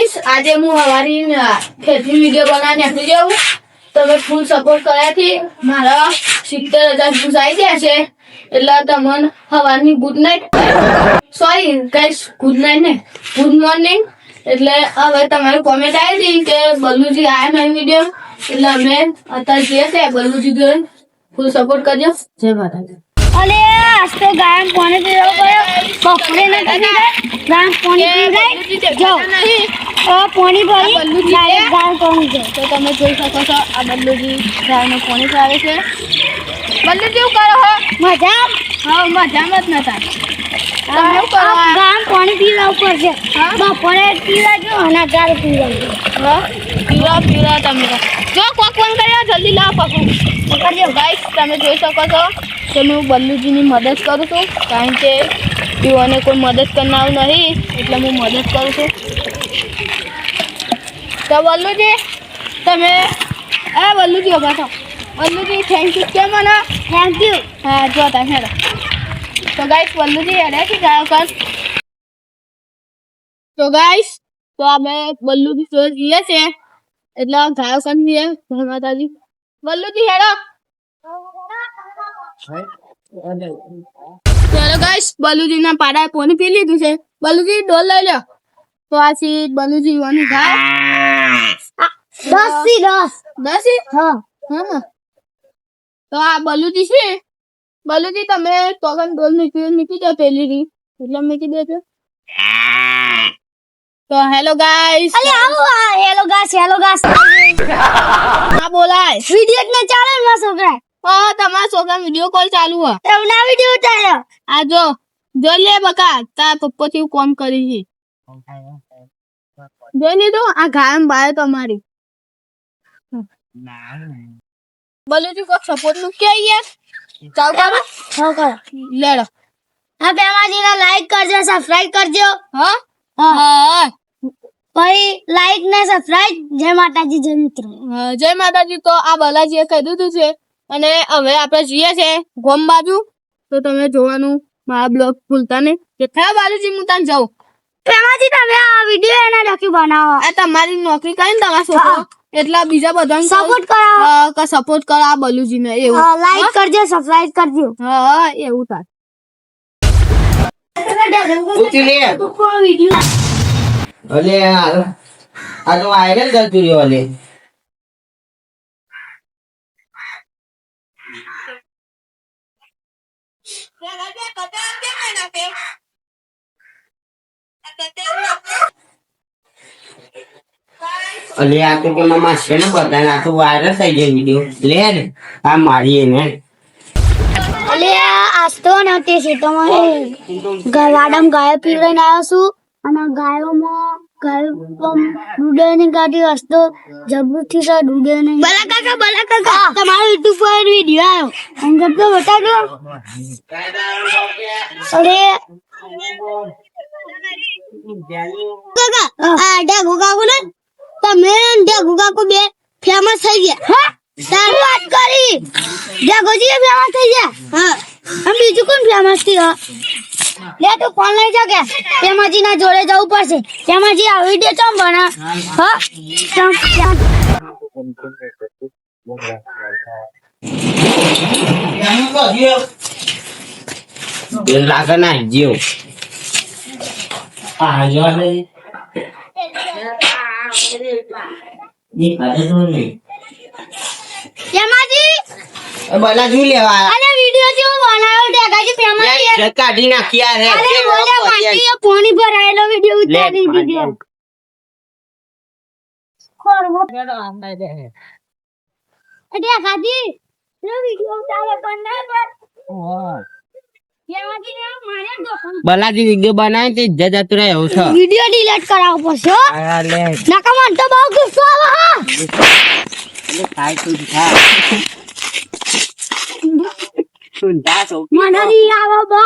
Guys આજે હું હવારી ખેતી વિડીયો બનાવીને આપી જાઉં તમે ફૂલ સપોર્ટ કર્યાથી મારા 70,000 વ્યૂઝ આવી ગયા છે એટલે તમને હવાની good night sorry guys good night ને ગુડ મોર્નિંગ એટલે હવે તમારી કોમેન્ટ આવી હતી કે બલ્લુજી આયા નહીં વિડીયો એટલે અમે અત્યારે જઈએ છે બલ્લુજી ગયો ફૂલ સપોર્ટ કરજો જય માતાજી અલે આજ તો ગામ કોને પીવો પડ્યો બપોરે ન કરી ગામ કોને પીવાય જો પાણી ભરી ડાયરેક્ટ ગામ કોણ છે તો તમે જોઈ શકો છો આ બલ્લુજી ગાયનું પાણી આવે છે બલ્લુજી શું કરો હો મજા હા મજામાં જ નતા ગામ પાણી પીવા ઉપર છે બપોરે પીવા જો અને ગાળ પીવા પીવા તમે જો કોક ફોન કર્યો જલ્દી લાવ પકડું કરજો ગાઈસ તમે જોઈ શકો છો કે હું બલ્લુજીની મદદ કરું છું કારણ કે પીવાને કોઈ મદદ કરનારું નહીં એટલે હું મદદ કરું છું તો બલ્લુજી તમે બલ્લુજી ઉભા થો બલ્લુજી થેન્ક યુ કેમ મને થેન્ક યુ હા જો તમે હેડો તો ગાઈસ બલ્લુજી હેડે છે ગાયો કર તો ગાઈસ તો અમે બલ્લુજી જોઈ જઈએ છે એટલે ગાયો કર જઈએ જય માતાજી બલ્લુજી હેડો ચલો ગાઈસ બલ્લુજી ના પાડા પાણી પી લીધું છે બલ્લુજી ડોલ લઈ લો તો આ છે બલ્લુજી વાની ગાય 10 થી 10 હા તો આ બલ્લુજી છે બલ્લુજી તમે તોગન ડોલ નીકળી જાવ પેલી રી એટલે મૂકી દેજો તો હેલો ગાઈસ અલે આવો હેલો ગાસ હા બોલાય વિડિયો ને ચાલે ના છોકરા તમારા છોકરા વિડીયો કોલ ચાલુ હે તમને વિડિયો ઉતાર્યો આ જો લે બકા તાર પપ્પોથી કોમ કરી છે જોઈ લીધું આ ગાયમ બાય તમારી બલ્લુજી કોક સપોર્ટ નું કે યાર ચાલ કરો હા કર લેડો આ બેમાજીને લાઈક કરજો સબસ્ક્રાઇબ કરજો હા હા ભાઈ લાઈક ને સબસ્ક્રાઇબ જય માતાજી જય મિત્રો જય માતાજી તો આ બાલાજીએ કહી દીધું છે અને હવે આપણે જઈએ છે ગોમ બાજુ તો તમે જોવાનું મારા બ્લોગ ભૂલતા નહીં કે થયા બાજુજી હું ત્યાં જાઉં બેમાજી તમે આ વિડિયો એના લખી બનાવો આ તમારી નોકરી કરીને તમારા છોકરો એટલે બીજા બધા સપોર્ટ કરો સપોર્ટ કરો આ બલ્લુજીને એવું લાઈક કરજો સબસ્ક્રાઇબ કરજો હા એવું થાય અલે આ તો વાયરલ જતું રહ્યો અલે અલે આ તો કે મામા છે ને બતાવે આ તો વાયરલ થઈ જાય વિડિયો લે ને આ મારી ને અલે આજ તો નતે છે તમારે ગાડામ ગાય પીવડાઈને આવ્યો છું અને ગાયોમાં દૂધની ગાડી હસતો જબરથી છે દૂધની બલા કાકા તમારો યુટ્યુબ પર વિડિયો આવ્યો અંગત તો બતાજો અરે કાકા આ ડાગુ કાકુ ને તમે ડાગુ કાકુ બે ફેમસ થઈ ગયા હા તાર વાત કરી ડાગુજી ફેમસ થઈ ગયા હા આમ બીજું કોણ ફેમસ થયું લે તો ફોન લઈ જા કે તેમાજી ના જોડે જવું પડશે તેમાજી આ વિડિયો ચમ બના હા દિલ લાગે ના જીવ આ જો લે ની પાડે તો નહીં તેમાજી બલા જોઈ લેવા અરે વિડિયો જેવો બનાવ્યો ડાગાજી ફેમસ છે કાઢી નાખ્યા રે અરે બોલે માટી પાણી ભરાયેલો વિડિયો ઉતારી દીધો ખોરવો અરે ગાજી લો વિડિયો ઉતારે પણ ના પર તેમાજી ને મારે દો બલાજી વિડિયો બનાવે તે જજત રહે એવું છે વિડિયો ડિલીટ કરાવવો પડશે હો આ લે નકમન તો બહુ ગુસ્સો આવે હા એટલે કાઈ તું થા સુનતા છો મને નહીં આવે બહુ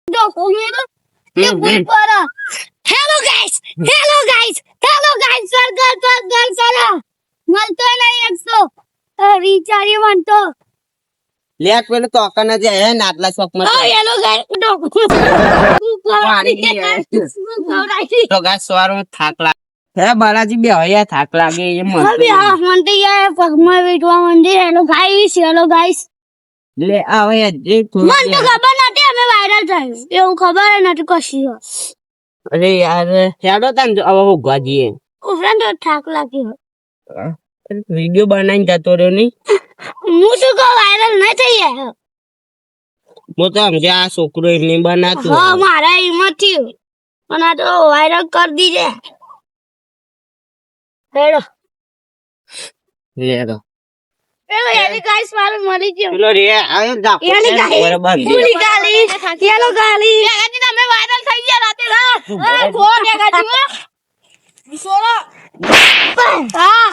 દો કોમે તો હેલો ગાઈસ સ્વાગત સર મળતો નહીં 100 વિચારી વાંધો લે પેલો તોકન જ હે ને આટલા શોખમાં હેલો ગાઈસ પાણી પીએ. તો ગાય સવારમાં થાક લાગે હે બાલાજી બે હૈયા થાક લાગે એ મન હવે આ મને યાર પગમાં વેટવા મંડી હેલો ગાઈસ લે આવે જે મને તો ખબર નથી અમે વાયરલ થયું એવું ખબર જ નથી કશી અરે યાર હેડો તાન હવે ઉગવા જઈએ ઉપરાંત તો થાક લાગ્યો વિડિયો બનાવીને જતો રહ્યો નહીં હું શું કહું વાયરલ નહીં થઈ જાય હું તો સમજે આ છોકરો એમને બનાતું હા મારા હિંમત થયું પણ આ તો વાયરલ કરી દીધે હેલો લે તો પેલો એની ગાઈસ મારું મરી ગયો પેલો રે આયો જા એની ગાઈસ બરાબર પૂરી ગાલી હેલો ગાલી એગાજી તમે વાયરલ થઈ ગયા રાતે રાત ખોટ એગાજી સોરો હા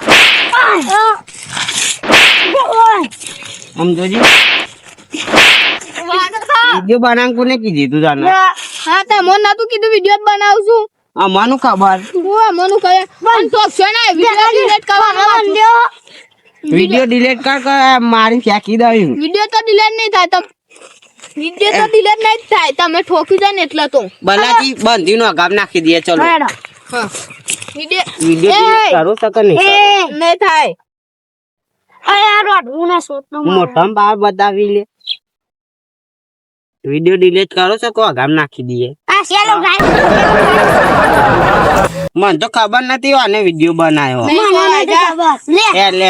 આમ જોજી વિડિયો બનાવ કોને કીધી તું જાને હા તે મન નતું કીધું વિડિયો બનાવું છું આ માનું ખબર હું મનું કહે પણ તો છે ને વિડિયો ડિલીટ કરવાનો વિડિયો ડિલીટ કર મારી ફેંકી દઉં વિડિયો તો ડિલીટ નહીં થાય વિડિયો તો ડિલીટ નહીં થાય તમે ઠોકી જાય ને એટલે તો બલાજી બંધીનો ગામ નાખી દે ચલો હા વિડિયો ડિલીટ કરો સકે નહીં નહીં થાય અરે આ રોડવું ના સોટનો મોટા બાર બતાવી લે વિડિયો ડિલીટ કરો સકો ગામ નાખી દઈએ આ હેલો ગાઈસ મને તો ખબર નથી આને વિડિયો બનાવ્યો નહીં મને થાય. ખબર લે એ લે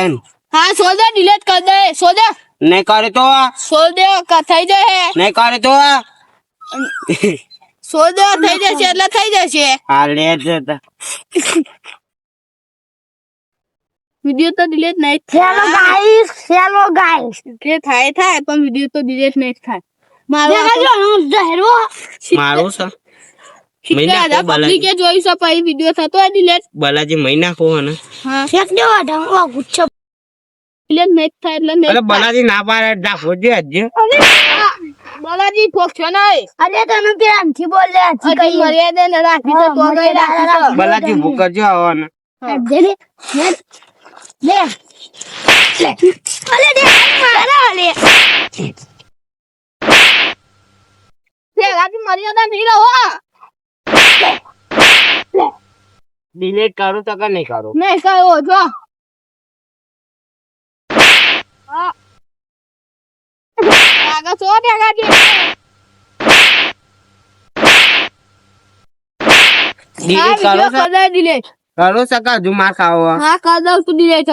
હા સોદા ડિલીટ કરી દે સોદા નહીં કરે તો સોદે થઈ જાય નહીં કરે તો સોદો થઈ જશે એટલે થઈ જશે હા લે જતા વિડિયો તો ડિલીટ નહીં હેલો ગાઈસ જે થાય પણ વિડિયો તો ડિલીટ નહીં થાય દેખાજો હું ધરવો મારું છે શીખા મહિના પબ્લિકે જોઈ છે પછી વિડિયો થતો હોય ડિલીટ બલાજી મહિના કો ને હા ફેક દેવા ઢંગો ગુચ્છો ડિલીટ નહીં થાય એટલે નહીં અરે બલાજી ના પાડે ડાફો જે અજ્જે બાલાજી ઠોક છે નહીં અરે તમે પ્રેમથી બોલે હજી મર્યાદા ને રાખી તો તો ગઈ રાખી તો બલાજી ભૂખ કરજો આવવાના દે લે અલે દે મારા લે તે રાતી મર્યાદા નહીં રહો ડિલીટ કરું તો કે નહીં કરું નહીં કયો જો આગળ છો આગળ ડિલીટ કરો ડિલીટ કરો સકા હજુ માર ખાવો હા કર દઉં તું ડિલીટ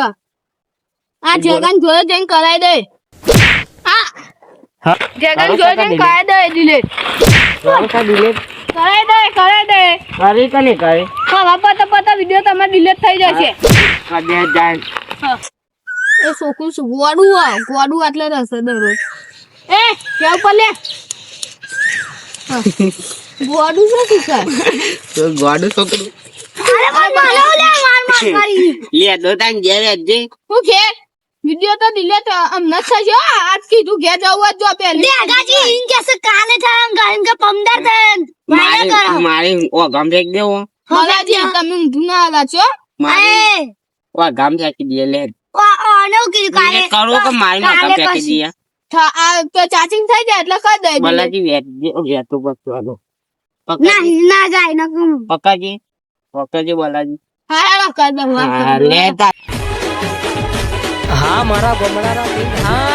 આ જગન જોડે જઈને કરાવી દે હા જગન જોડે જઈને કરાવી દે ડિલીટ કરો સા ડિલીટ કરાવી દે કરી કે નહીં કરી હવે પતા વિડિયો તમારે ડિલીટ થઈ જશે કદે જાય એ છોકરું શું ગોડું આટલે રહેશે દરરોજ એ કેવ પર લે ગોડું શું શીખાય તો ગોડું છોકરું અરે મને બોલો લે માર કરી લે દો તાન ઘેર અજ્જે હું ઘેર વિડિયો તો ડિલીટ અમને થશે આજ કીધું ઘેર જવું જ જો પહેલી દેગાજી ઇન કેસે કાલે થાન ગાઈન કે પમદાર થાન વાયરલ કરો મારી ઓ ગામ ફેંક દેવો બાલાજી તમે ઊંધું ના આલા છો મારી ઓ ગામ ફેંકી દે લે ઓ નો કીધું કાલે ડિલીટ કરો કે મારી ના ગામ ફેંકી દે આ તો ચાર્જિંગ થઈ જાય એટલે કરી દે બલાજી વેતું પકવાનો ના જાય ન કમ પકાજી બલાજી હા કરી દઉં હા લે તા હા મારા ગમડારા હા